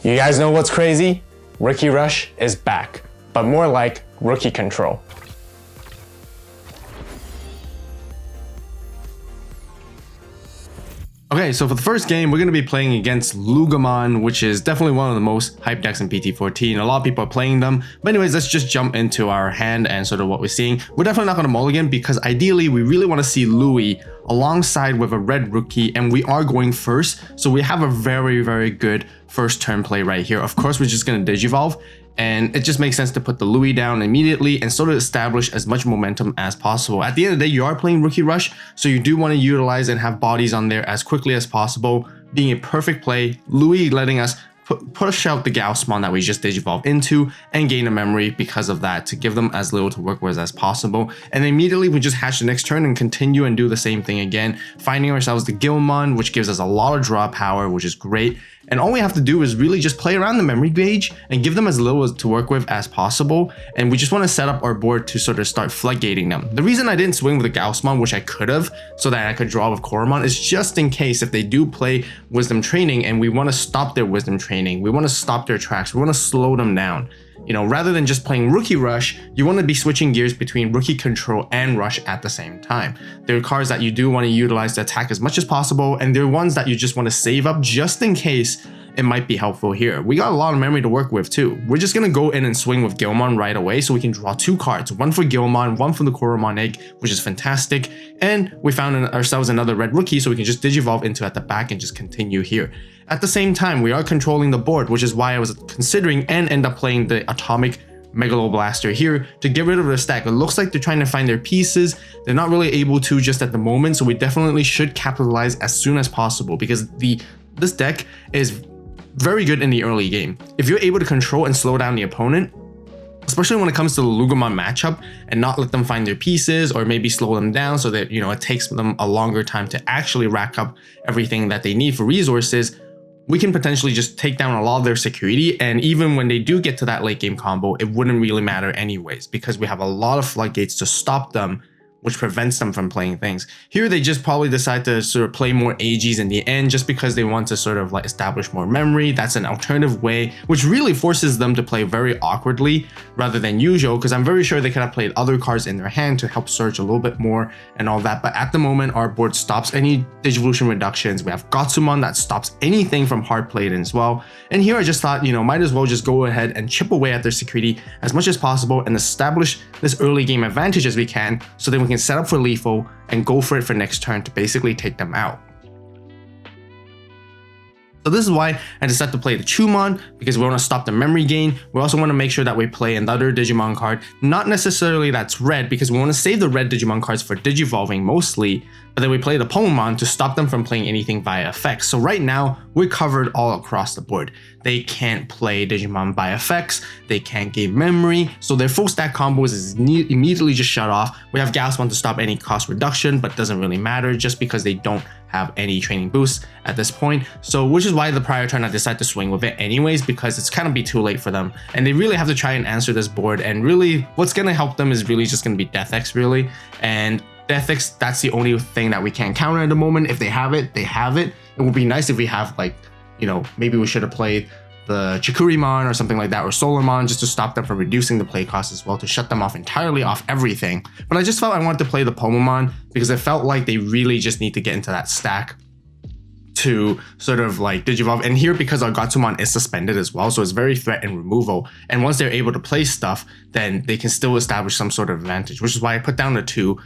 You guys know what's crazy? Rookie Rush is back, but more like Rookie Control. Okay, so for the first game, we're going to be playing against Digimon, which is definitely one of the most hyped decks in BT14. A lot of people are playing them. But anyways, let's just jump into our hand and sort of what we're seeing. We're definitely not going to mulligan because ideally we really want to see Louis alongside with a red rookie, and we are going first. So we have a very, very good first turn play right here. Of course, we're just going to Digivolve. And it just makes sense to put the Louis down immediately and sort of establish as much momentum as possible. At the end of the day, you are playing Rookie Rush, so you do want to utilize and have bodies on there as quickly as possible, being a perfect play. Louis letting us push out the Gaussmon that we just Digivolved into and gain a memory because of that to give them as little to work with as possible. And immediately we just hatch the next turn and continue and do the same thing again, finding ourselves the Gilmon, which gives us a lot of draw power, which is great. And all we have to do is really just play around the memory gauge and give them as little to work with as possible. And we just want to set up our board to sort of start floodgating them. The reason I didn't swing with the Gaussmon, which I could have, so that I could draw with Koromon, is just in case if they do play Wisdom Training and we want to stop their Wisdom Training, we want to stop their tracks, we want to slow them down. You know, rather than just playing Rookie Rush, you want to be switching gears between Rookie Control and Rush at the same time. There are cards that you do want to utilize to attack as much as possible, and there are ones that you just want to save up just in case it might be helpful here. We got a lot of memory to work with too. We're just gonna go in and swing with Gilmon right away so we can draw two cards, one for Gilmon, one from the Koromon egg, which is fantastic. And we found ourselves another red rookie so we can just Digivolve into at the back and just continue here. At the same time, we are controlling the board, which is why I was considering and end up playing the Atomic Megaloblaster here to get rid of the stack. It looks like they're trying to find their pieces. They're not really able to just at the moment, so we definitely should capitalize as soon as possible because this deck is very good in the early game. If you're able to control and slow down the opponent, especially when it comes to the Digimon matchup, and not let them find their pieces or maybe slow them down so that, you know, it takes them a longer time to actually rack up everything that they need for resources, we can potentially just take down a lot of their security. And even when they do get to that late game combo, it wouldn't really matter anyways, because we have a lot of floodgates to stop them, which prevents them from playing things. Here they just probably decide to sort of play more AGs in the end just because they want to sort of like establish more memory. That's an alternative way, which really forces them to play very awkwardly rather than usual, because I'm very sure they could have played other cards in their hand to help search a little bit more and all that. But at the moment, our board stops any Digivolution reductions. We have Gotsumon that stops anything from hard played as well. And here I just thought, you know, might as well just go ahead and chip away at their security as much as possible and establish this early game advantage as we can, so then we can set up for lethal and go for it for next turn to basically take them out. So this is why I decided to play the Chumon, because we want to stop the memory gain. We also want to make sure that we play another Digimon card, not necessarily that's red, because we want to save the red Digimon cards for Digivolving mostly, but then we play the Pomon to stop them from playing anything via effects. So right now, we're covered all across the board. They can't play Digimon by effects, they can't gain memory, so their full stack combos is immediately just shut off. We have Gaussmon to stop any cost reduction, but doesn't really matter just because they don't have any training boosts at this point. So which is why the prior turn I decided to swing with it anyways, because it's kind of be too late for them. And they really have to try and answer this board, and really what's going to help them is really just going to be Death X really. And Death X, that's the only thing that we can't counter at the moment. If they have it, they have it. It would be nice if we have, like, you know, maybe we should have played the Chikurimon or something like that, or Solarmon, just to stop them from reducing the play cost as well, to shut them off entirely off everything. But I just felt I wanted to play the Pomomon because it felt like they really just need to get into that stack to sort of like Digivolve. And here, because our Gotsumon is suspended as well, so it's very threat and removal. And once they're able to play stuff, then they can still establish some sort of advantage, which is why I put down the two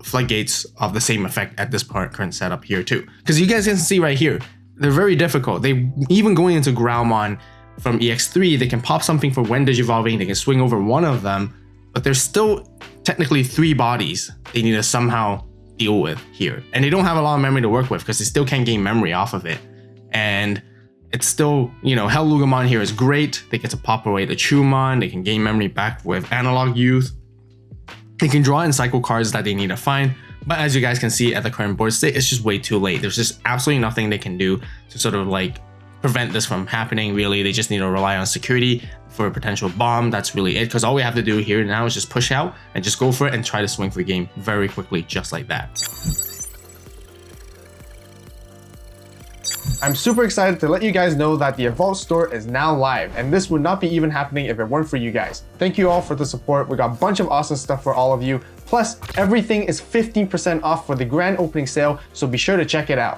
floodgates of the same effect at this current setup here too. Because you guys can see right here, they're very difficult. They even going into Growlmon from EX3, they can pop something for when Digivolving, they can swing over one of them, but there's still technically 3 bodies they need to somehow deal with here. And they don't have a lot of memory to work with because they still can't gain memory off of it. And it's still, you know, Hell Lugamon here is great. They get to pop away the Chumon, they can gain memory back with Analog Youth. They can draw in cycle cards that they need to find. But as you guys can see at the current board state, it's just way too late. There's just absolutely nothing they can do to sort of like prevent this from happening. Really, they just need to rely on security for a potential bomb. That's really it, because all we have to do here now is just push out and just go for it and try to swing for game very quickly, just like that. I'm super excited to let you guys know that the AVAULT store is now live, and this would not be even happening if it weren't for you guys. Thank you all for the support. We got a bunch of awesome stuff for all of you. Plus, everything is 15% off for the grand opening sale, so be sure to check it out.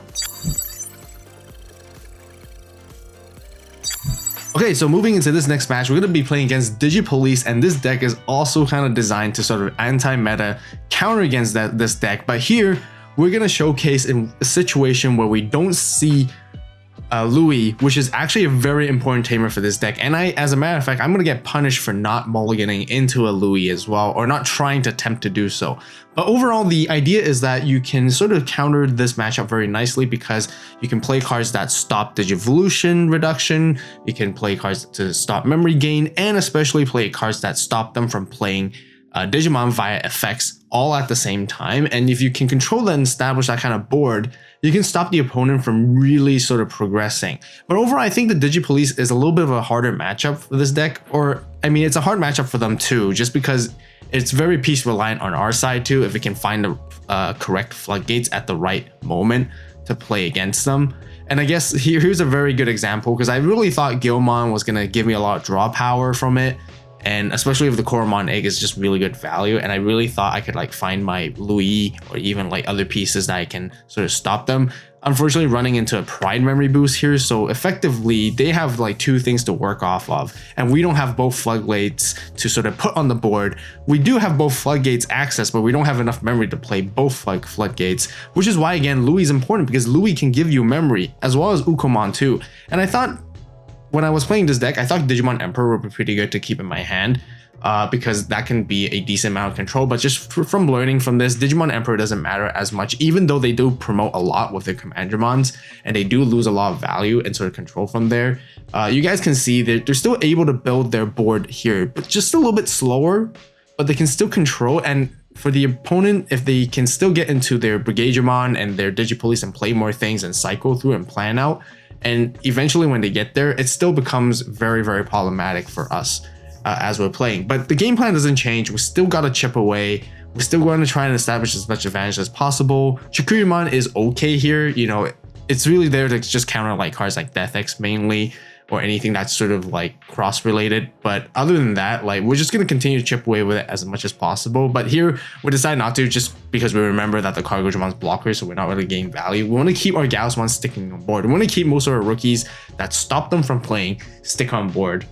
Okay, so moving into this next match, we're going to be playing against Digipolice, and this deck is also kind of designed to sort of anti-meta counter against this deck. But here, we're going to showcase in a situation where we don't see Louis, which is actually a very important tamer for this deck. And as a matter of fact, I'm going to get punished for not mulliganing into a Louis as well, or not trying to attempt to do so. But overall, the idea is that you can sort of counter this matchup very nicely because you can play cards that stop Digivolution reduction, you can play cards to stop memory gain, and especially play cards that stop them from playing Digimon via effects all at the same time. And if you can control that and establish that kind of board, you can stop the opponent from really sort of progressing. But overall, I think the Digipolice is a little bit of a harder matchup for this deck, or I mean, it's a hard matchup for them too, just because it's very piece reliant on our side too, if we can find the correct floodgates at the right moment to play against them. And I guess here's a very good example, because I really thought Gilmon was going to give me a lot of draw power from it. And especially if the Koromon egg is just really good value, and I really thought I could like find my Louis or even like other pieces that I can sort of stop them. Unfortunately, running into a Pride memory boost here, so effectively they have like two things to work off of, and we don't have both floodgates to sort of put on the board. We do have both floodgates access, but we don't have enough memory to play both like floodgates, which is why again Louis is important, because Louis can give you memory as well as Ukomon too. And I thought, when I was playing this deck, I thought Digimon Emperor would be pretty good to keep in my hand because that can be a decent amount of control. But just from learning from this, Digimon Emperor doesn't matter as much, even though they do promote a lot with their Commandramons and they do lose a lot of value and sort of control from there. You guys can see that they're still able to build their board here, but just a little bit slower, but they can still control. And for the opponent, if they can still get into their Brigademon and their Digipolice and play more things and cycle through and plan out, and eventually when they get there, it still becomes very, very problematic for us as we're playing. But the game plan doesn't change. We still got to chip away. We're still going to try and establish as much advantage as possible. Chikurimon is okay here. You know, it's really there to just counter like cards like Death X mainly, or anything that's sort of like cross related. But other than that, like we're just going to continue to chip away with it as much as possible. But here we decide not to, just because we remember that the Cargodramon's blockers, so we're not really gaining value. We want to keep our Gaussmon sticking on board. We want to keep most of our rookies that stop them from playing stick on board.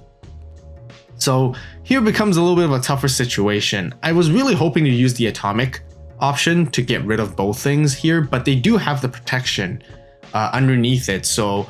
So here becomes a little bit of a tougher situation. I was really hoping to use the atomic option to get rid of both things here, but they do have the protection underneath it. So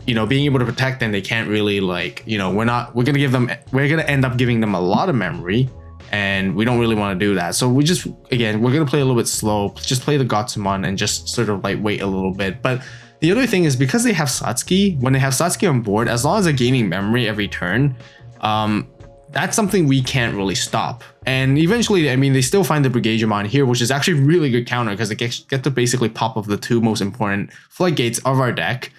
you know, being able to protect them, they can't really like, you know, we're gonna end up giving them a lot of memory, and we don't really want to do that. So we're gonna play a little bit slow, just play the Gotsumon and just sort of like wait a little bit. But the other thing is, because they have Satsuki, when they have Satsuki on board, as long as they're gaining memory every turn, that's something we can't really stop. And eventually, I mean, they still find the Brigademon here, which is actually really good counter, because they get to basically pop up the two most important floodgates of our deck.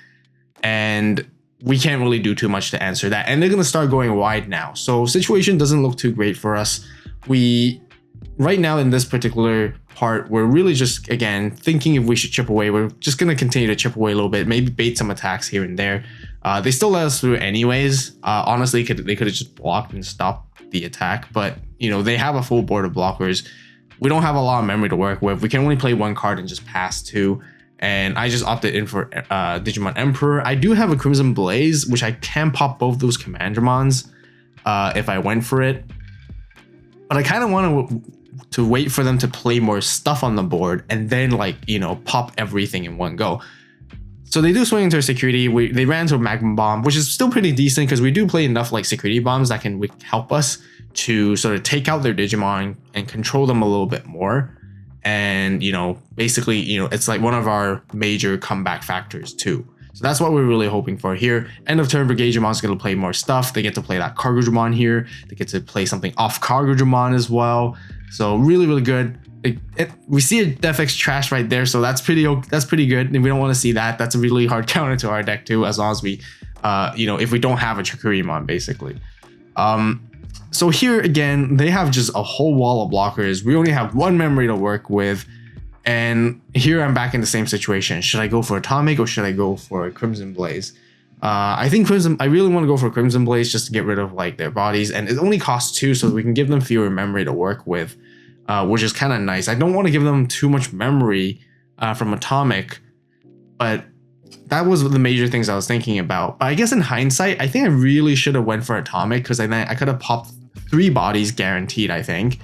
And we can't really do too much to answer that. And they're going to start going wide now. So situation doesn't look too great for us. Right now in this particular part, we're really just, again, thinking if we should chip away. We're just going to continue to chip away a little bit, maybe bait some attacks here and there. They still let us through anyways. Honestly, they could have just blocked and stopped the attack. But, you know, they have a full board of blockers. We don't have a lot of memory to work with. We can only play one card and just pass two. And I just opted in for Digimon Emperor. I do have a Crimson Blaze, which I can pop both those Commandramons if I went for it. But I kind of want to wait for them to play more stuff on the board and then, like, you know, pop everything in one go. So they do swing into a security. They ran into a Magma Bomb, which is still pretty decent because we do play enough like security bombs that can help us to sort of take out their Digimon and control them a little bit more. And, you know, basically, you know, it's like one of our major comeback factors too. So that's what we're really hoping for here. End of turn, Brigademon's going to play more stuff. They get to play that Cargodramon here. They get to play something off Cargodramon as well. So really, really good. We see a Death X trash right there, so that's pretty good. And we don't want to see that. That's a really hard counter to our deck too, as long as we, you know, if we don't have a Chikurimon basically. So here again, they have just a whole wall of blockers. We only have one memory to work with. And here I'm back in the same situation. Should I go for Atomic or should I go for Crimson Blaze? I think I really want to go for Crimson Blaze just to get rid of like their bodies, and it only costs 2, so we can give them fewer memory to work with, which is kind of nice. I don't want to give them too much memory from Atomic, but that was the major things I was thinking about. But I guess in hindsight, I think I really should have went for Atomic, because I could have popped 3 bodies guaranteed, I think.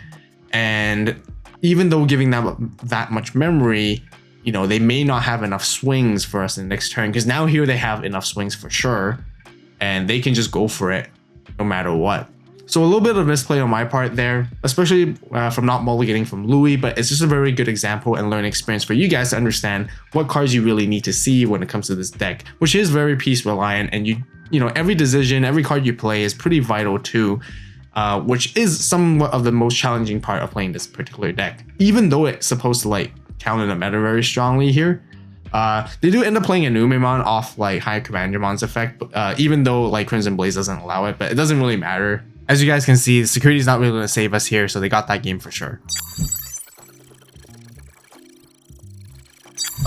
And even though giving them that much memory, you know, they may not have enough swings for us in the next turn, because now here they have enough swings for sure, and they can just go for it no matter what. So a little bit of misplay on my part there, especially from not mulliganing from Louis, but it's just a very good example and learning experience for you guys to understand what cards you really need to see when it comes to this deck, which is very piece reliant, and you know, every decision, every card you play is pretty vital too, which is somewhat of the most challenging part of playing this particular deck, even though it's supposed to like counter the meta very strongly here. They do end up playing a Numemon off like High Commandermon's effect, even though like Crimson Blaze doesn't allow it, but it doesn't really matter. As you guys can see, the security is not really going to save us here, so they got that game for sure.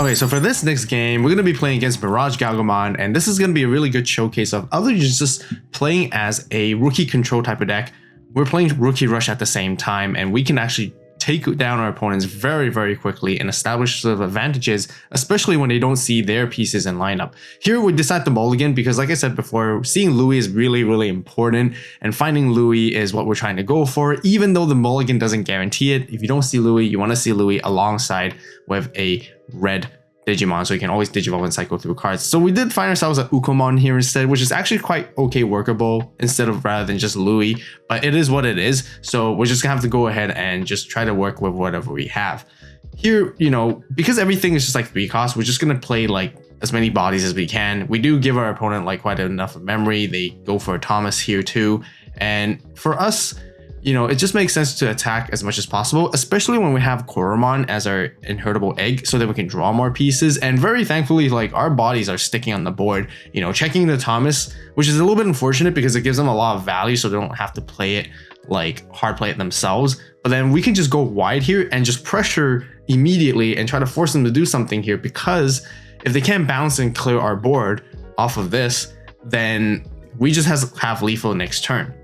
Okay, so for this next game, we're going to be playing against Mirage Galgamon, and this is going to be a really good showcase of other than just playing as a rookie control type of deck. We're playing Rookie Rush at the same time, and we can actually take down our opponents very, very quickly and establish sort of advantages, especially when they don't see their pieces in lineup. Here we decide to mulligan because, like I said before, seeing Louis is really, really important, and finding Louis is what we're trying to go for, even though the mulligan doesn't guarantee it. If you don't see Louis, you want to see Louis alongside with a red Digimon, so you can always Digivolve and cycle through cards. So we did find ourselves at Ukomon here instead, which is actually quite okay workable instead of rather than just Louis, but it is what it is. So we're just gonna have to go ahead and just try to work with whatever we have. Here, you know, because everything is just like 3 costs, we're just gonna play like as many bodies as we can. We do give our opponent like quite enough of memory. They go for Thomas here too. And for us, you know, it just makes sense to attack as much as possible, especially when we have Koromon as our inheritable egg, so that we can draw more pieces. And very thankfully, like, our bodies are sticking on the board. You know, checking the Thomas, which is a little bit unfortunate because it gives them a lot of value, so they don't have to play it like hard play it themselves. But then we can just go wide here and just pressure immediately and try to force them to do something here, because if they can't bounce and clear our board off of this, then we just have lethal next turn.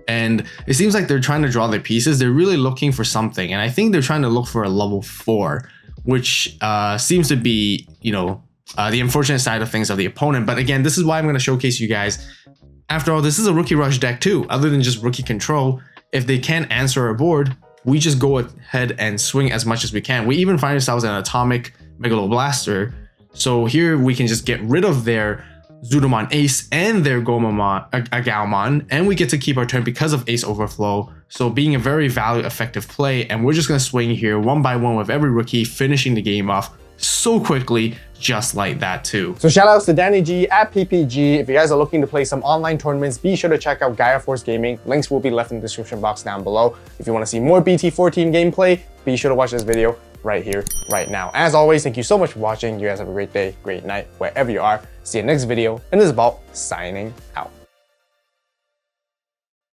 And it seems like they're trying to draw their pieces. They're really looking for something. And I think they're trying to look for a level 4, which seems to be, you know, the unfortunate side of things of the opponent. But again, this is why I'm going to showcase you guys. After all, this is a Rookie Rush deck too, other than just Rookie Control. If they can't answer our board, we just go ahead and swing as much as we can. We even find ourselves in an Atomic Megaloblaster. So here we can just get rid of their Zudomon Ace and their Galmon, and we get to keep our turn because of Ace Overflow, so being a very value effective play. And we're just going to swing here one by one with every rookie, finishing the game off so quickly, just like that too. So shout outs to Danny G at PPG. If you guys are looking to play some online tournaments, be sure to check out Gaia Force Gaming. Links will be left in the description box down below. If you want to see more BT14 gameplay, be sure to watch this video right here, right now. As always, thank you so much for watching. You guys have a great day, great night, wherever you are. See you next video, and this is AVAULT signing out.